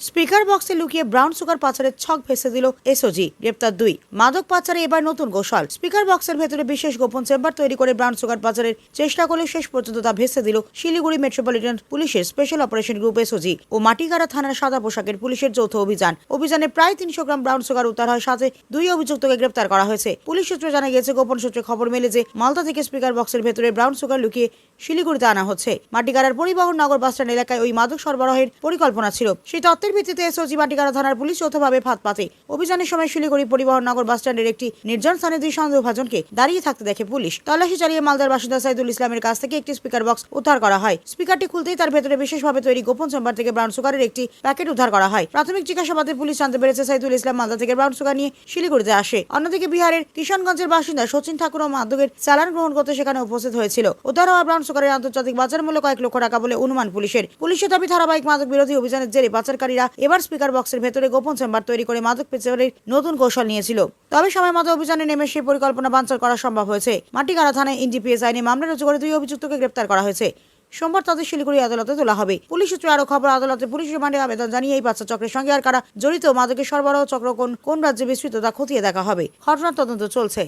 Speaker বক্সে লুকিয়ে brown sugar পাচারের ছক ভেসে দিল এসওজি। গ্রেপ্তার 2। মাদক পাচারে এবার নতুন কৌশল। স্পিকার বক্সের ভেতরে বিশেষ গোপন চেম্বার তৈরি করে ব্রাউন সুগার পাচারের চেষ্টা করলে শেষ পর্যন্ত তা ভেসে দিল শিলিগুড়ি মেট্রোপলিটন পুলিশের স্পেশাল অপারেশন গ্রুপ এসওজি ও মাটিগাড়া থানার সাদা পোশাকের পুলিশের যৌথ অভিযানে প্রায় 300 গ্রাম ব্রাউন সুগার উদ্ধার হয়, সাথে 2 অভিযুক্তকে গ্রেপ্তার করা হয়েছে। পুলিশ সূত্রে জানা গিয়েছে, গোপন সূত্রে খবর মেলে যে মালদা থেকে স্পিকার বক্সের ভেতরে ব্রাউন সুগার লুকিয়ে শিলিগুড়িতে আনা হচ্ছে। মাটিগাড়ার পরিবহন নগর বাসস্ট্যান্ড এলাকায় ওই মাদক সরবরাহের পরিকল্পনা ছিল। সেই তথ্যের ভিত্তিতে এসওজি মাটিগাড়া থানার পুলিশ যৌথভাবে ফাঁদ পাতে। অভিযানের সময় শিলিগুড়ি পরিবহন নগর বাসস্ট্যান্ডের একটি নির্জন স্থানে 2 সন্দেহভাজনকে দাঁড়িয়ে থাকতে দেখে পুলিশ। তল্লাশি চালিয়ে মালদার বাসিন্দা সাইদুল ইসলামের কাছ থেকে একটি স্পিকার বক্স উদ্ধার করা হয়। স্পিকারটি খুলতেই তার ভেতরে বিশেষভাবে তৈরি গোপন চেম্বার থেকে ব্রাউন সুগারের একটি প্যাকেট উদ্ধার করা হয়। প্রাথমিক জিজ্ঞাসাবাদে পুলিশ জানতে পেরেছে, সাইদুল ইসলাম মালদা থেকে ব্রাউন সুগার নিয়ে শিলিগুড়িতে আসে। অন্যদিকে বিহারের কিষানগঞ্জের বাসিন্দা সচিন ঠাকুরও মাদকের চালান গ্রহণ করতে সেখানে উপস্থিত হয়েছিল। উদ্ধার হওয়া ব্রাউন সুগারের আন্তর্জাতিক বাজার মূল্য কয়েক লক্ষ টাকা বলে অনুমান পুলিশের। পুলিশের দাবি, ধারাবাহিক মাদক বিরোধী অভিযানের জেরে পাচারকারীরা এবার স্পিকার বক্সের ভেতরে গোপন চেম্বার তৈরি করে মাদক পাচারের নতুন কৌশল নিয়েছিল। তবে সময় মতো অভিযানে নেমে সেই পরিকল্পনা বানচাল করা সম্ভব হয়েছে। মাটিগাড়া থানায় এনডিপিএস আইনে মামলা রুজু করে 2 অভিযুক্তকে গ্রেপ্তার করা হয়েছে। সোমবার তাদের শিলিগুড়ি আদালতে তোলা হবে। পুলিশ সূত্রে আরো খবর, আদালতে পুলিশ রিমান্ডে আবেদন জানিয়ে এই পাচার চক্রের সঙ্গে আর কারা জড়িত, মাদকের সরবরাহ চক্র কোন রাজ্যে বিস্তৃত তা খতিয়ে দেখা হবে। ঘটনার তদন্ত চলছে।